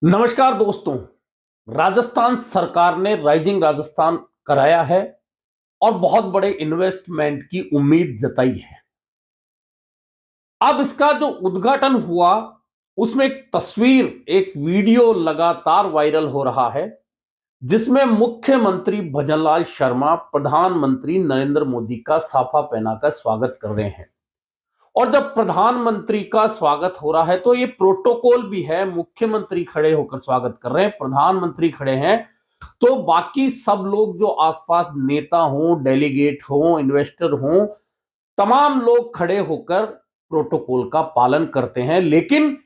नमस्कार दोस्तों। राजस्थान सरकार ने राइजिंग राजस्थान कराया है और बहुत बड़े इन्वेस्टमेंट की उम्मीद जताई है। अब इसका जो उद्घाटन हुआ उसमें एक तस्वीर, एक वीडियो लगातार वायरल हो रहा है जिसमें मुख्यमंत्री भजनलाल शर्मा प्रधानमंत्री नरेंद्र मोदी का साफा पहनाकर स्वागत कर रहे हैं। और जब प्रधानमंत्री का स्वागत हो रहा है तो ये प्रोटोकॉल भी है, मुख्यमंत्री खड़े होकर स्वागत कर रहे हैं, प्रधानमंत्री खड़े हैं, तो बाकी सब लोग जो आसपास नेता हों, डेलीगेट हों, इन्वेस्टर हों, तमाम लोग खड़े होकर प्रोटोकॉल का पालन करते हैं। लेकिन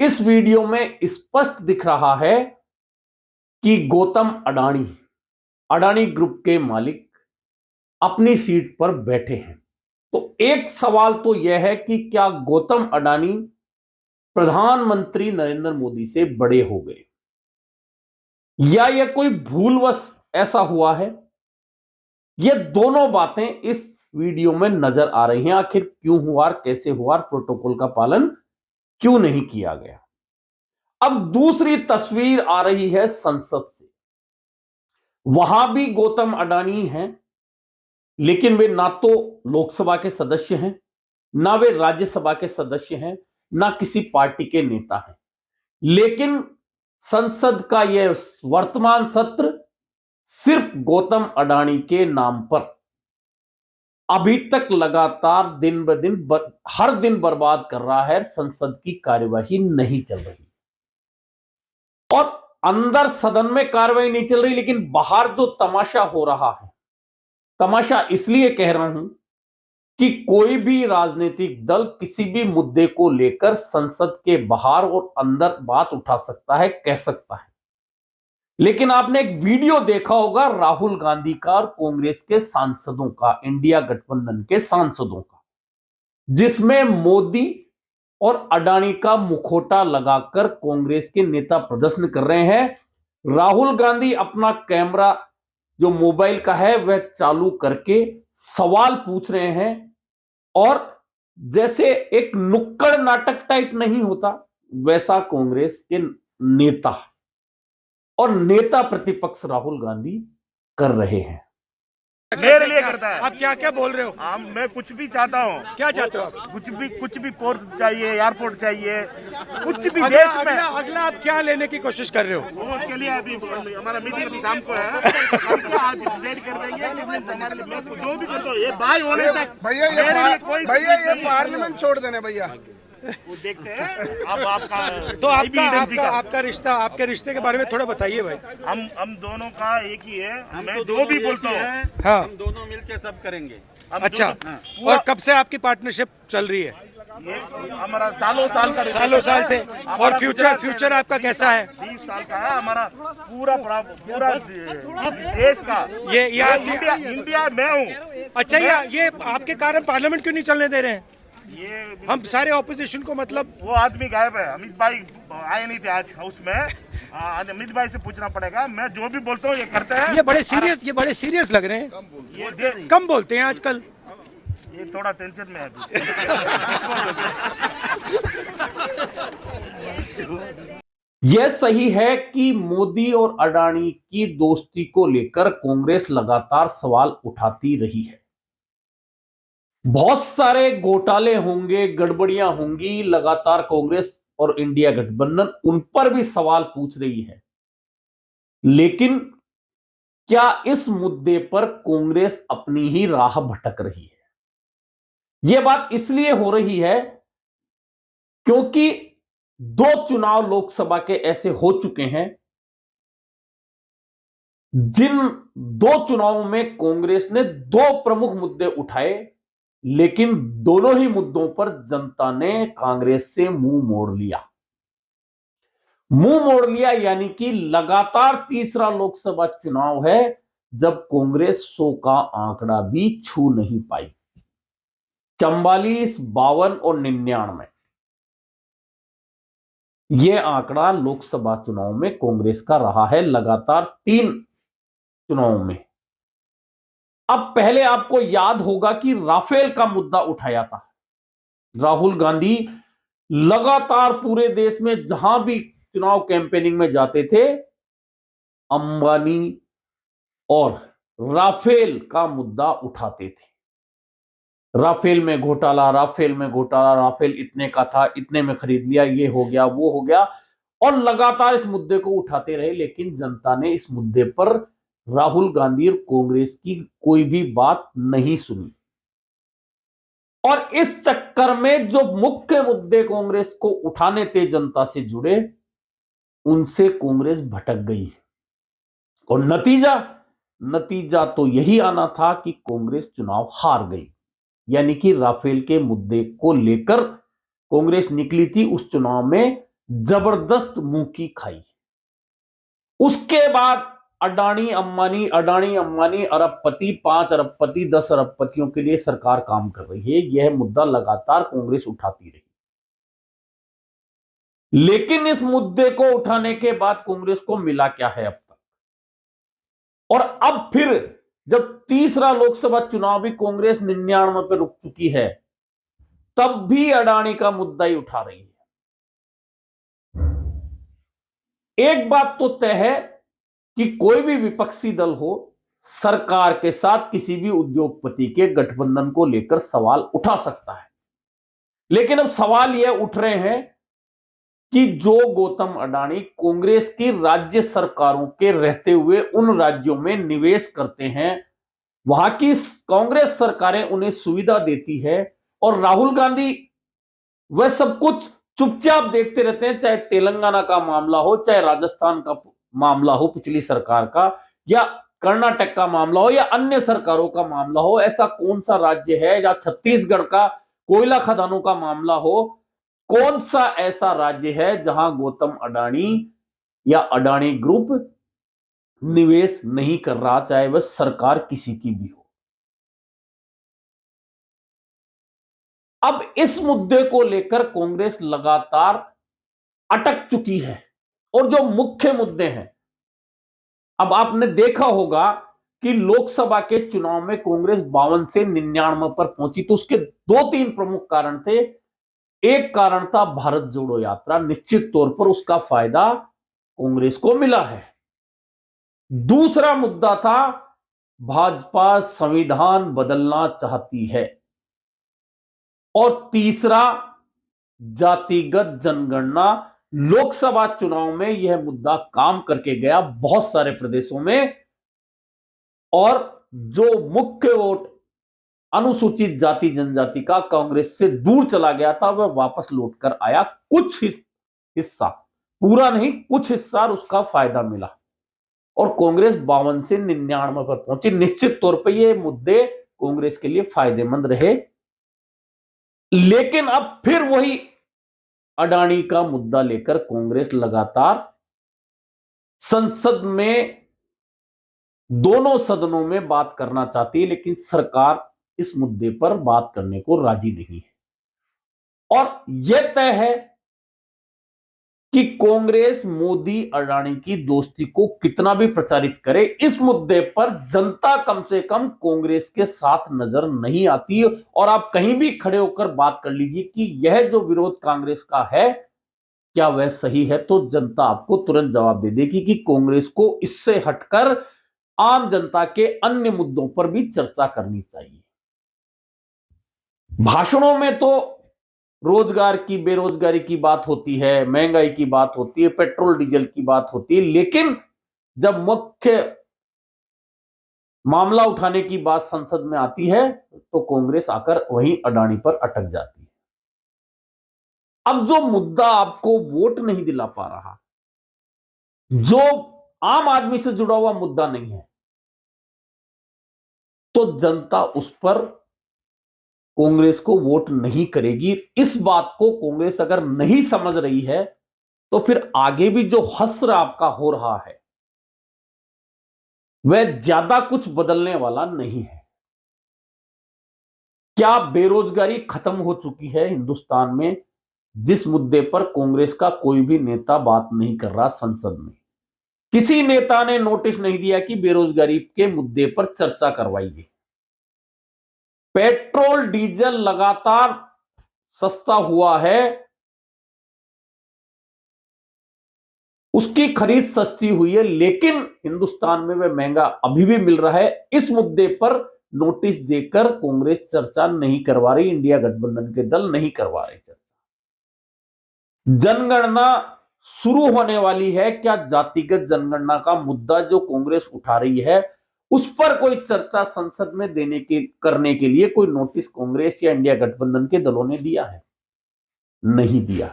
इस वीडियो में स्पष्ट दिख रहा है कि गौतम अडानी, अडानी ग्रुप के मालिक अपनी सीट पर बैठे हैं। तो एक सवाल तो यह है कि क्या गौतम अडानी प्रधानमंत्री नरेंद्र मोदी से बड़े हो गए या यह कोई भूलवश ऐसा हुआ है? ये दोनों बातें इस वीडियो में नजर आ रही हैं। आखिर क्यों हुआ, कैसे हुआ, प्रोटोकॉल का पालन क्यों नहीं किया गया? अब दूसरी तस्वीर आ रही है संसद से। वहां भी गौतम अडानी हैं, लेकिन वे ना तो लोकसभा के सदस्य हैं, ना वे राज्यसभा के सदस्य हैं, ना किसी पार्टी के नेता हैं। लेकिन संसद का यह वर्तमान सत्र सिर्फ गौतम अडानी के नाम पर अभी तक लगातार दिन ब दिन हर दिन बर्बाद कर रहा है। संसद की कार्यवाही नहीं चल रही और अंदर सदन में कार्यवाही नहीं चल रही, लेकिन बाहर जो तमाशा हो रहा है, तमाशा इसलिए कह रहा हूं कि कोई भी राजनीतिक दल किसी भी मुद्दे को लेकर संसद के बाहर और अंदर बात उठा सकता है, कह सकता है। लेकिन आपने एक वीडियो देखा होगा राहुल गांधी का और कांग्रेस के सांसदों का, इंडिया गठबंधन के सांसदों का, जिसमें मोदी और अडानी का मुखौटा लगाकर कांग्रेस के नेता प्रदर्शन कर रहे हैं। राहुल गांधी अपना कैमरा जो मोबाइल का है वह चालू करके सवाल पूछ रहे हैं और जैसे एक नुक्कड़ नाटक टाइप नहीं होता वैसा कांग्रेस के नेता और नेता प्रतिपक्ष राहुल गांधी कर रहे हैं। मेरे लिए करता है। आप क्या क्या बोल रहे हो? मैं कुछ भी चाहता हूँ। क्या चाहते हो आप? कुछ भी पोर्ट चाहिए, एयरपोर्ट चाहिए, कुछ भी अगला, देश में। अगला आप क्या लेने की कोशिश कर रहे हो? वो उसके लिए अभी हमारा मीटिंग शाम को है। आज डिसाइड कर देंगे कि मैं जो भी करता हूँ ये भाई होने तक भैया ये पार्लियामेंट छोड़ देने भैया। वो देखते हैं। अब तो आपका रिश्ता, आपके रिश्ते के बारे में थोड़ा बताइए भाई। हम दोनों का एक ही है। मैं जो भी बोलता हूँ हाँ, हम दोनों मिलके सब करेंगे। अच्छा। और कब से आपकी पार्टनरशिप चल रही है? ये हमारा सालों साल का सालों साल से। और फ्यूचर आपका कैसा है? 20 साल का है हमारा। पूरा देश का ये इंडिया मैं हूँ। अच्छा, ये आपके कारण पार्लियामेंट क्यों नहीं चलने दे रहे हैं? ये हम सारे ऑपोजिशन को, मतलब वो आदमी गायब है। अमित भाई आए नहीं थे आज हाउस में। अमित भाई से पूछना पड़ेगा। मैं जो भी बोलता हूँ ये करते हैं। ये बड़े सीरियस लग रहे हैं। ये कम बोलते हैं आजकल। ये थोड़ा टेंशन में है अभी। यह सही है कि मोदी और अडानी की दोस्ती को लेकर कांग्रेस लगातार सवाल उठाती रही है। बहुत सारे घोटाले होंगे, गड़बड़ियां होंगी, लगातार कांग्रेस और इंडिया गठबंधन उन पर भी सवाल पूछ रही है। लेकिन क्या इस मुद्दे पर कांग्रेस अपनी ही राह भटक रही है? यह बात इसलिए हो रही है क्योंकि 2 चुनाव लोकसभा के ऐसे हो चुके हैं जिन 2 चुनावों में कांग्रेस ने 2 प्रमुख मुद्दे उठाए, लेकिन दोनों ही मुद्दों पर जनता ने कांग्रेस से मुंह मोड़ लिया। यानी कि लगातार तीसरा लोकसभा चुनाव है जब कांग्रेस 100 का आंकड़ा भी छू नहीं पाई। 44, 52 और 99 यह आंकड़ा लोकसभा चुनाव में कांग्रेस का रहा है लगातार 3 चुनावों में। अब पहले आपको याद होगा कि राफेल का मुद्दा उठाया था। राहुल गांधी लगातार पूरे देश में जहां भी चुनाव कैंपेनिंग में जाते थे, अंबानी और राफेल का मुद्दा उठाते थे। राफेल में घोटाला, राफेल में घोटाला, राफेल इतने का था, इतने में खरीद लिया, ये हो गया, वो हो गया, और लगातार इस मुद्दे को उठाते रहे। लेकिन जनता ने इस मुद्दे पर राहुल गांधी और कांग्रेस की कोई भी बात नहीं सुनी। और इस चक्कर में जो मुख्य मुद्दे कांग्रेस को उठाने थे जनता से जुड़े, उनसे कांग्रेस भटक गई। और नतीजा तो यही आना था कि कांग्रेस चुनाव हार गई। यानी कि राफेल के मुद्दे को लेकर कांग्रेस निकली थी उस चुनाव में, जबरदस्त मुंह की खाई। उसके बाद अडानी अंबानी अरबपति, 5 अरबपति, 10 अरबपतियों के लिए सरकार काम कर रही है। यह मुद्दा लगातार कांग्रेस उठाती रही। लेकिन इस मुद्दे को उठाने के बाद कांग्रेस को मिला क्या है अब तक? और अब फिर जब तीसरा लोकसभा चुनाव भी कांग्रेस 99 पे रुक चुकी है, तब भी अडानी का मुद्दा ही उठा रही है। एक बात तो तय है कि कोई भी विपक्षी दल हो, सरकार के साथ किसी भी उद्योगपति के गठबंधन को लेकर सवाल उठा सकता है। लेकिन अब सवाल यह उठ रहे हैं कि जो गौतम अडानी कांग्रेस की राज्य सरकारों के रहते हुए उन राज्यों में निवेश करते हैं, वहां की कांग्रेस सरकारें उन्हें सुविधा देती है, और राहुल गांधी वह सब कुछ चुपचाप देखते रहते हैं। चाहे तेलंगाना का मामला हो, चाहे राजस्थान का मामला हो पिछली सरकार का, या कर्नाटक का मामला हो, या अन्य सरकारों का मामला हो। ऐसा कौन सा राज्य है, या छत्तीसगढ़ का कोयला खदानों का मामला हो, कौन सा ऐसा राज्य है जहां गौतम अडानी या अडानी ग्रुप निवेश नहीं कर रहा, चाहे वह सरकार किसी की भी हो। अब इस मुद्दे को लेकर कांग्रेस लगातार अटक चुकी है। और जो मुख्य मुद्दे हैं, अब आपने देखा होगा कि लोकसभा के चुनाव में कांग्रेस 52 से 99 पर पहुंची, तो उसके 2-3 प्रमुख कारण थे। एक कारण था भारत जोड़ो यात्रा, निश्चित तौर पर उसका फायदा कांग्रेस को मिला है। दूसरा मुद्दा था भाजपा संविधान बदलना चाहती है, और तीसरा जातिगत जनगणना। लोकसभा चुनाव में यह मुद्दा काम करके गया बहुत सारे प्रदेशों में, और जो मुख्य वोट अनुसूचित जाति जनजाति का कांग्रेस से दूर चला गया था, वह वापस लौटकर आया। कुछ हिस्सा, पूरा नहीं, कुछ हिस्सा, उसका फायदा मिला, और कांग्रेस 52 से 99 पर पहुंची। निश्चित तौर पर यह मुद्दे कांग्रेस के लिए फायदेमंद रहे। लेकिन अब फिर वही अडानी का मुद्दा लेकर कांग्रेस लगातार संसद में, दोनों सदनों में बात करना चाहती है, लेकिन सरकार इस मुद्दे पर बात करने को राजी नहीं है। और यह तय है कि कांग्रेस मोदी अडानी की दोस्ती को कितना भी प्रचारित करे, इस मुद्दे पर जनता कम से कम कांग्रेस के साथ नजर नहीं आती। और आप कहीं भी खड़े होकर बात कर लीजिए कि यह जो विरोध कांग्रेस का है, क्या वह सही है, तो जनता आपको तुरंत जवाब दे देगी कि कांग्रेस को इससे हटकर आम जनता के अन्य मुद्दों पर भी चर्चा करनी चाहिए। भाषणों में तो रोजगार की, बेरोजगारी की बात होती है, महंगाई की बात होती है, पेट्रोल डीजल की बात होती है, लेकिन जब मुख्य मामला उठाने की बात संसद में आती है, तो कांग्रेस आकर वहीं अडानी पर अटक जाती है। अब जो मुद्दा आपको वोट नहीं दिला पा रहा, जो आम आदमी से जुड़ा हुआ मुद्दा नहीं है, तो जनता उस पर कांग्रेस को वोट नहीं करेगी। इस बात को कांग्रेस अगर नहीं समझ रही है, तो फिर आगे भी जो हश्र आपका हो रहा है, वह ज्यादा कुछ बदलने वाला नहीं है। क्या बेरोजगारी खत्म हो चुकी है हिंदुस्तान में, जिस मुद्दे पर कांग्रेस का कोई भी नेता बात नहीं कर रहा संसद में? किसी नेता ने नोटिस नहीं दिया कि बेरोजगारी के मुद्दे पर चर्चा करवाइए। पेट्रोल डीजल लगातार सस्ता हुआ है, उसकी खरीद सस्ती हुई है, लेकिन हिंदुस्तान में वह महंगा अभी भी मिल रहा है। इस मुद्दे पर नोटिस देकर कांग्रेस चर्चा नहीं करवा रही, इंडिया गठबंधन के दल नहीं करवा रहे चर्चा। जनगणना शुरू होने वाली है, क्या जातिगत जनगणना का मुद्दा जो कांग्रेस उठा रही है उस पर कोई चर्चा संसद में करने के लिए कोई नोटिस कांग्रेस या इंडिया गठबंधन के दलों ने दिया है? नहीं दिया।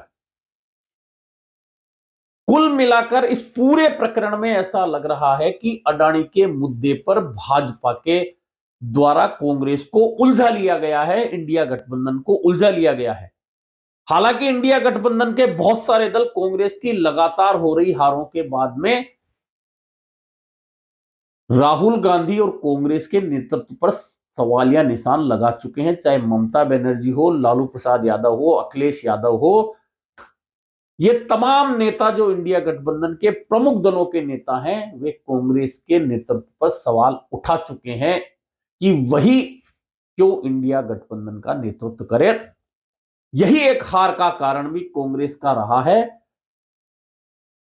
कुल मिलाकर इस पूरे प्रकरण में ऐसा लग रहा है कि अडानी के मुद्दे पर भाजपा के द्वारा कांग्रेस को उलझा लिया गया है, इंडिया गठबंधन को उलझा लिया गया है। हालांकि इंडिया गठबंधन के बहुत सारे दल कांग्रेस की लगातार हो रही हारों के बाद में राहुल गांधी और कांग्रेस के नेतृत्व पर सवालिया निशान लगा चुके हैं, चाहे ममता बनर्जी हो, लालू प्रसाद यादव हो, अखिलेश यादव हो। ये तमाम नेता जो इंडिया गठबंधन के प्रमुख दलों के नेता हैं, वे कांग्रेस के नेतृत्व पर सवाल उठा चुके हैं कि वही क्यों इंडिया गठबंधन का नेतृत्व करे। यही एक हार का कारण भी कांग्रेस का रहा है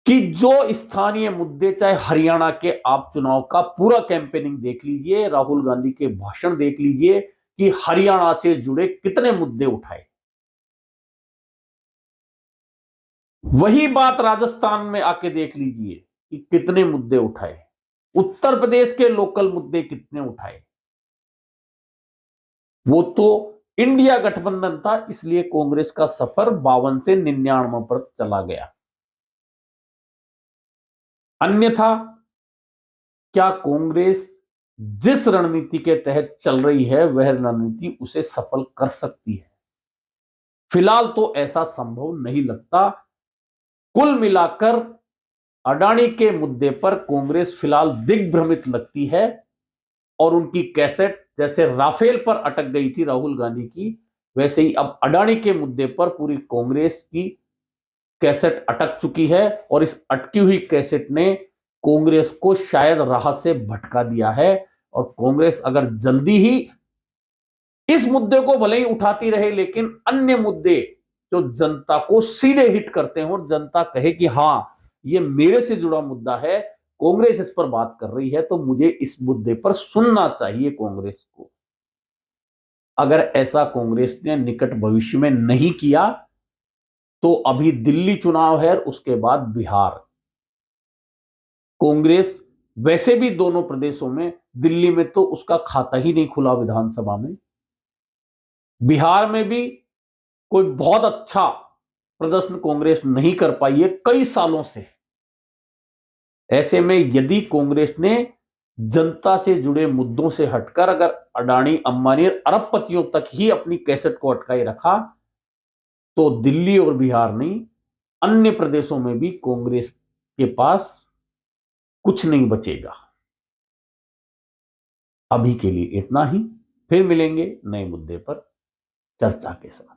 कि जो स्थानीय मुद्दे, चाहे हरियाणा के आप चुनाव का पूरा कैंपेनिंग देख लीजिए, राहुल गांधी के भाषण देख लीजिए कि हरियाणा से जुड़े कितने मुद्दे उठाए। वही बात राजस्थान में आके देख लीजिए कि कितने मुद्दे उठाए। उत्तर प्रदेश के लोकल मुद्दे कितने उठाए। वो तो इंडिया गठबंधन था, इसलिए कांग्रेस का सफर 52 से 99 पर चला गया। अन्यथा क्या कांग्रेस जिस रणनीति के तहत चल रही है वह रणनीति उसे सफल कर सकती है? फिलहाल तो ऐसा संभव नहीं लगता। कुल मिलाकर अडानी के मुद्दे पर कांग्रेस फिलहाल दिग्भ्रमित लगती है और उनकी कैसेट जैसे राफेल पर अटक गई थी राहुल गांधी की, वैसे ही अब अडानी के मुद्दे पर पूरी कांग्रेस की कैसेट अटक चुकी है और इस अटकी हुई कैसेट ने कांग्रेस को शायद राह से भटका दिया है। और कांग्रेस अगर जल्दी ही इस मुद्दे को भले ही उठाती रहे, लेकिन अन्य मुद्दे जो जनता को सीधे हिट करते हैं और जनता कहे कि हां ये मेरे से जुड़ा मुद्दा है, कांग्रेस इस पर बात कर रही है, तो मुझे इस मुद्दे पर सुनना चाहिए कांग्रेस को। अगर ऐसा कांग्रेस ने निकट भविष्य में नहीं किया तो अभी दिल्ली चुनाव है, उसके बाद बिहार। कांग्रेस वैसे भी दोनों प्रदेशों में, दिल्ली में तो उसका खाता ही नहीं खुला विधानसभा में, बिहार में भी कोई बहुत अच्छा प्रदर्शन कांग्रेस नहीं कर पाई है कई सालों से। ऐसे में यदि कांग्रेस ने जनता से जुड़े मुद्दों से हटकर अगर अडानी, अंबानी, अरबपतियों तक ही अपनी कैसेट को अटकाए रखा, तो दिल्ली और बिहार नहीं, अन्य प्रदेशों में भी कांग्रेस के पास कुछ नहीं बचेगा। अभी के लिए इतना ही, फिर मिलेंगे नए मुद्दे पर चर्चा के साथ।